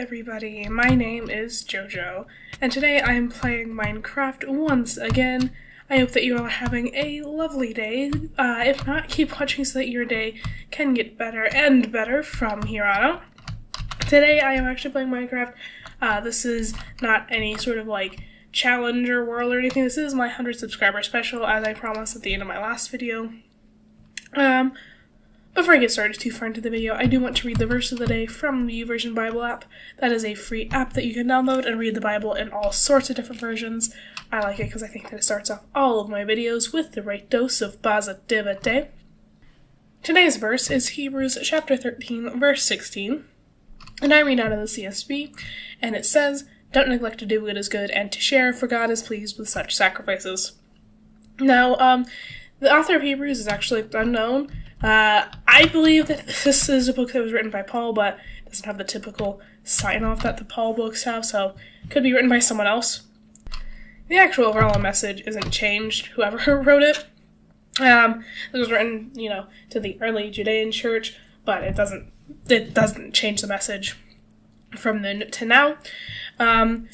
everybody, my name is JoJo, and today I am playing Minecraft once again. I hope that you are having a lovely day. If not, keep watching so that your day can get better and better from here on out. Today I am actually playing Minecraft. This is not any sort of challenge or world or anything. This is my 100 subscriber special, as I promised at the end of my last video. Before I get started too far into the video, I do want to read the verse of the day from the YouVersion Bible app. That is a free app that you can download and read the Bible in all sorts of different versions. I like it because I think that it starts off all of my videos with the right dose of positivity. Today's verse is Hebrews chapter 13, verse 16. And I read out of the CSB, and it says, "Don't neglect to do what is good and to share, for God is pleased with such sacrifices." Now, the author of Hebrews is actually unknown. I believe that this is a book that was written by Paul, but it doesn't have the typical sign-off that the Paul books have, so it could be written by someone else. The actual overall message isn't changed, whoever wrote it. It was written, to the early Judean church, but it doesn't change the message from then to now. The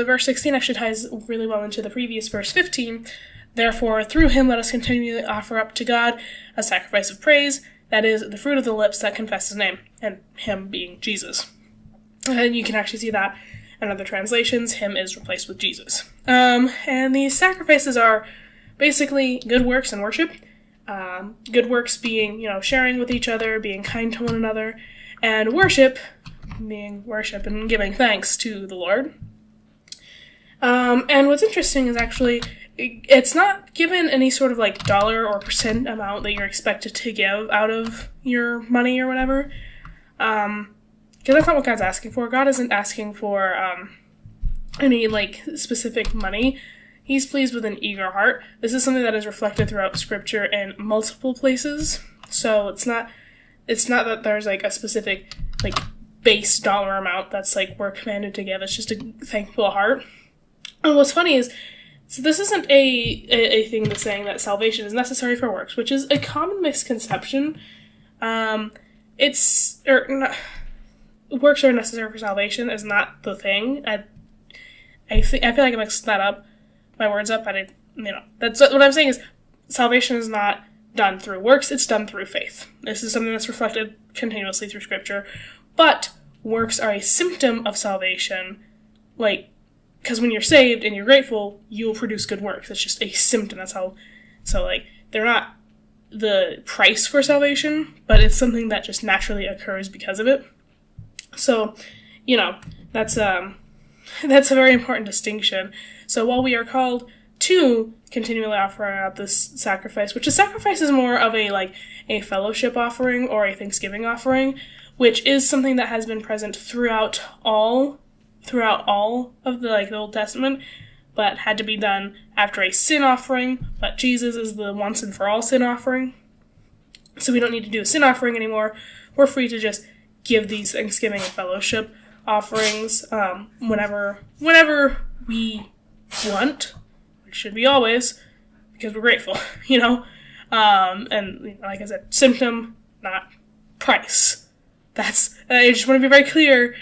verse 16 actually ties really well into the previous verse 15. "Therefore, through him let us continually offer up to God a sacrifice of praise, that is, the fruit of the lips that confess his name," and him being Jesus. And you can actually see that in other translations, him is replaced with Jesus. And these sacrifices are basically good works and worship. Good works being, sharing with each other, being kind to one another, and worship being worship and giving thanks to the Lord. And what's interesting is actually, it's not given any sort of dollar or percent amount that you're expected to give out of your money or whatever. Because that's not what God's asking for. God isn't asking for any specific money. He's pleased with an eager heart. This is something that is reflected throughout Scripture in multiple places. So it's not that there's a specific base dollar amount that's we're commanded to give. It's just a thankful heart. And what's funny is, so this isn't a thing that's saying that salvation is necessary for works, which is a common misconception. Works are necessary for salvation is not the thing. I feel like I mixed my words up. That's what I'm saying is salvation is not done through works, it's done through faith. This is something that's reflected continuously through Scripture. But works are a symptom of salvation, because when you're saved and you're grateful, you will produce good works. It's just a symptom. That's how. So, they're not the price for salvation, but it's something that just naturally occurs because of it. So, that's a very important distinction. So, while we are called to continually offer out this sacrifice, which a sacrifice is more of a fellowship offering or a Thanksgiving offering, which is something that has been present throughout all of the Old Testament, but had to be done after a sin offering. But Jesus is the once and for all sin offering, so we don't need to do a sin offering anymore. We're free to just give these Thanksgiving and fellowship offerings whenever we want, which should be always, because we're grateful, and like I said, symptom, not price. I just want to be very clear.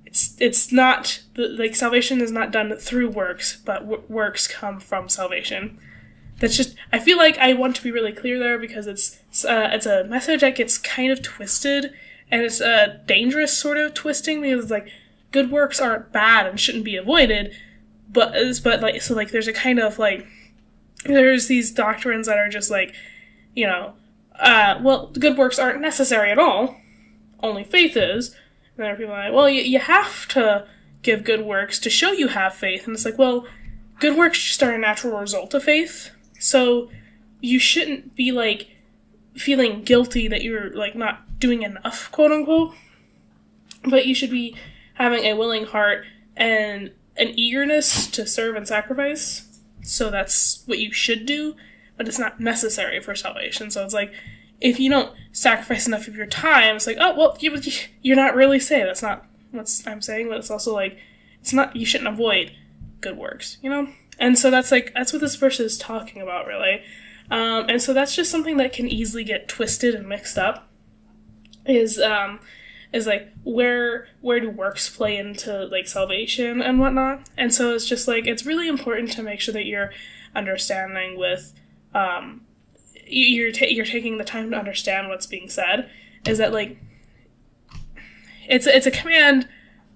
It's not, salvation is not done through works, but works come from salvation. That's just, I feel like I want to be really clear there, because it's a message that gets kind of twisted, and it's a dangerous sort of twisting, because good works aren't bad and shouldn't be avoided, but there's a kind of there's these doctrines that are just good works aren't necessary at all, only faith is. And there are people well, you have to give good works to show you have faith. And it's good works just are a natural result of faith. So you shouldn't be, feeling guilty that you're, not doing enough, quote unquote. But you should be having a willing heart and an eagerness to serve and sacrifice. So that's what you should do, but it's not necessary for salvation. So it's if you don't sacrifice enough of your time, it's you're not really saved. That's not what I'm saying, but it's also it's not, you shouldn't avoid good works, And so that's what this verse is talking about, really. And so that's just something that can easily get twisted and mixed up, is is like where do works play into like salvation and whatnot. And so it's just like it's really important to make sure that you're understanding with you're taking the time to understand what's being said. Is that like it's a command,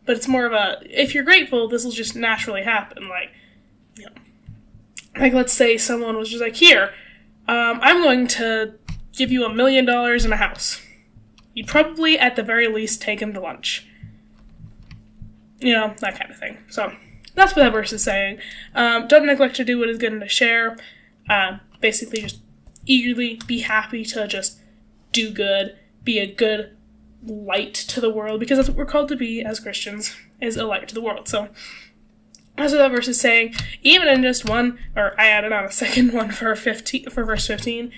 but it's more of a, if you're grateful, this will just naturally happen. Like, you know, like let's say someone was just like, here, I'm going to give you $1 million in a house. You'd probably, at the very least, take him to lunch. You know, that kind of thing. So, that's what that verse is saying. Don't neglect to do what is good and to share. Basically, just eagerly be happy to just do good, be a good light to the world, because that's what we're called to be as Christians, is a light to the world. So that's what that verse is saying. Even in just one, or I added on a second one for verse 15,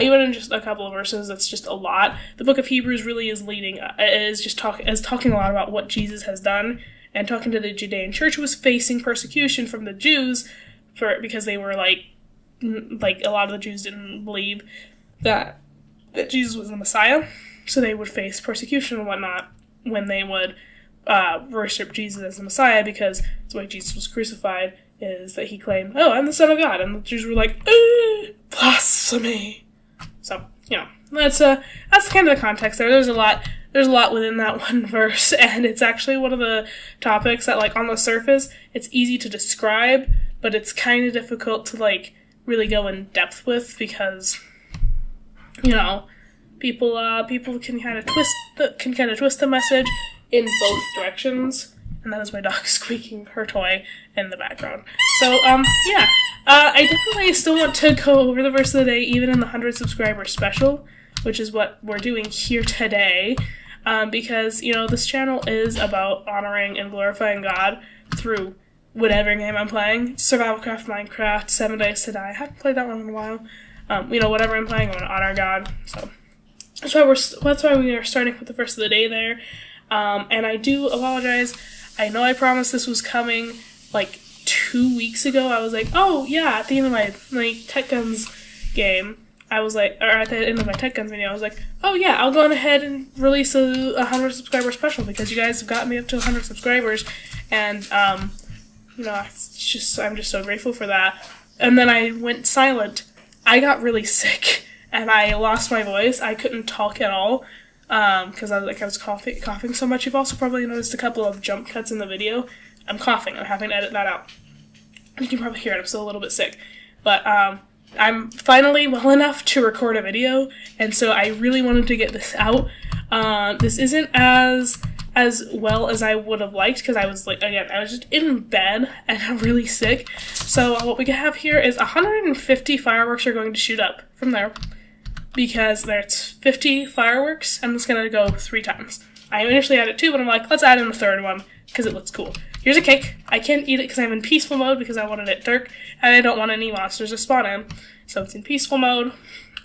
even in just a couple of verses, that's just a lot. The book of Hebrews really is talking a lot about what Jesus has done, and talking to the Judean church who was facing persecution from the Jews because they were like a lot of the Jews didn't believe that Jesus was the Messiah. So they would face persecution and whatnot when they would worship Jesus as the Messiah, because the way Jesus was crucified is that he claimed, oh, I'm the Son of God. And the Jews were like, blasphemy. So, you know, that's kind of the context there. There's a lot within that one verse, and it's actually one of the topics that, like, on the surface, it's easy to describe, but it's kind of difficult to, like, really go in depth with, because, you know, people can kind of twist the message in both directions, and that is my dog squeaking her toy in the background. So I definitely still want to go over the verse of the day, even in the 100 subscriber special, which is what we're doing here today, because you know this channel is about honoring and glorifying God through whatever game I'm playing. Survivalcraft, Minecraft, 7 Days to Die. I haven't played that one in a while. You know, whatever I'm playing, I want to honor God. So that's why we are starting with the verse of the day there. And I do apologize. I know I promised this was coming like 2 weeks ago. I was like, oh yeah, at the end of my Tech Guns game, I was like, or at the end of my Tech Guns video, I was like, oh yeah, I'll go on ahead and release a 100 subscriber special, because you guys have gotten me up to 100 subscribers, and you know, I'm just so grateful for that. And then I went silent. I got really sick, and I lost my voice. I couldn't talk at all, because I was coughing so much. You've also probably noticed a couple of jump cuts in the video. I'm coughing. I'm having to edit that out. You can probably hear it. I'm still a little bit sick. But I'm finally well enough to record a video, and so I really wanted to get this out. This isn't as well as I would have liked, because I was just in bed and I'm really sick. So what we have here is 150 fireworks are going to shoot up from there, because there's 50 fireworks. I'm just going to go 3 times. I initially added 2, but I'm like, let's add in a 3rd one, because it looks cool. Here's a cake. I can't eat it because I'm in peaceful mode, because I wanted it dark, and I don't want any monsters to spawn in. So it's in peaceful mode,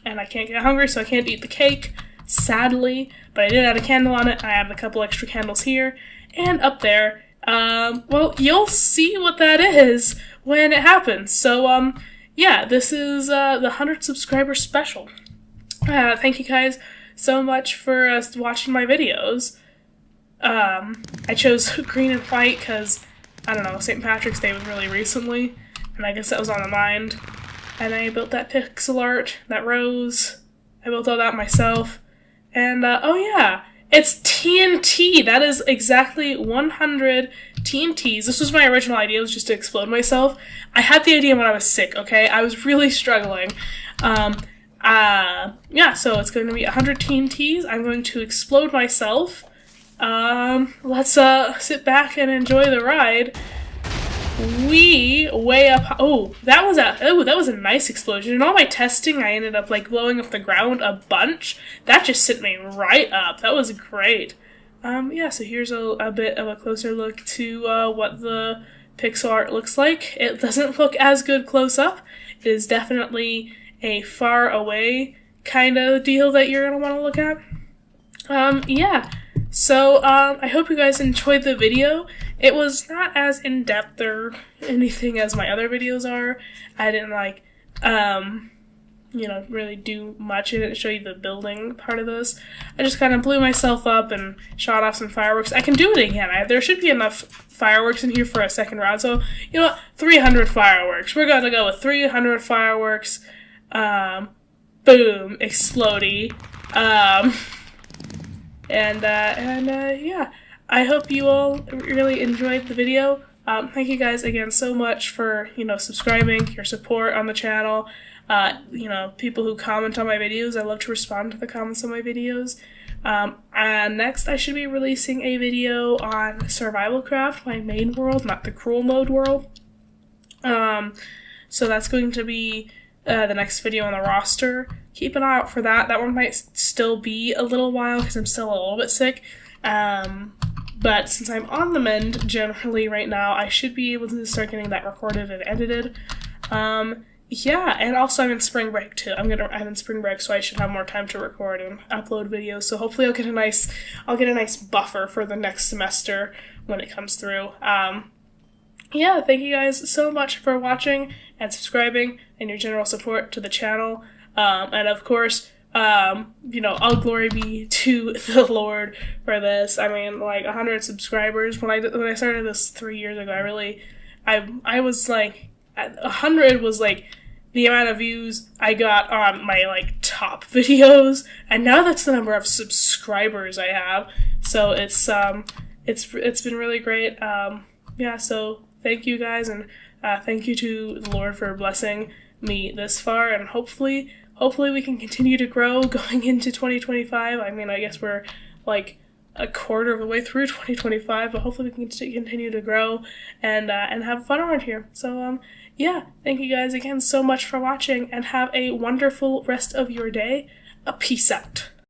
and I can't get hungry, so I can't eat the cake, sadly. But I did add a candle on it. I added a couple extra candles here, and up there. Well, you'll see what that is when it happens. So, yeah, this is the 100 subscriber special. Thank you guys so much for watching my videos. I chose green and white because, I don't know, St. Patrick's Day was really recently, and I guess that was on the mind. And I built that pixel art, that rose. I built all that myself. And, oh yeah, it's TNT! That is exactly 100 TNTs. This was my original idea, was just to explode myself. I had the idea when I was sick, okay? I was really struggling. Yeah, so it's going to be 100 TNTs. I'm going to explode myself. Let's, sit back and enjoy the ride. Way up. Oh, that was a nice explosion. In all my testing, I ended up like blowing up the ground a bunch. That just sent me right up. That was great. Yeah. So here's a bit of a closer look to what the pixel art looks like. It doesn't look as good close up. It is definitely a far away kind of deal that you're gonna want to look at. Yeah. So, I hope you guys enjoyed the video. It was not as in-depth or anything as my other videos are. I didn't really do much. I didn't show you the building part of this. I just kind of blew myself up and shot off some fireworks. I can do it again. There should be enough fireworks in here for a second round. So, 300 fireworks. We're going to go with 300 fireworks. Boom. Explodey. Yeah. I hope you all really enjoyed the video. Thank you guys again so much for, subscribing, your support on the channel. People who comment on my videos. I love to respond to the comments on my videos. And next I should be releasing a video on Survival Craft, my main world, not the Cruel Mode world. So that's going to be the next video on the roster. Keep an eye out for that. That one might still be a little while because I'm still a little bit sick. But since I'm on the mend generally right now, I should be able to start getting that recorded and edited. Yeah, and also I'm in spring break too. I'm in spring break, so I should have more time to record and upload videos. So hopefully I'll get a nice buffer for the next semester when it comes through. Yeah, thank you guys so much for watching and subscribing and your general support to the channel. And of course, all glory be to the Lord for this. I mean, 100 subscribers. When I started this 3 years ago, I was 100 was the amount of views I got on my top videos, and now that's the number of subscribers I have. So it's been really great. Yeah, so thank you guys, and thank you to the Lord for blessing me this far, and hopefully we can continue to grow going into 2025. I mean, I guess we're a quarter of the way through 2025, but hopefully we can continue to grow and have fun around here. So yeah, thank you guys again so much for watching, and have a wonderful rest of your day. Peace out.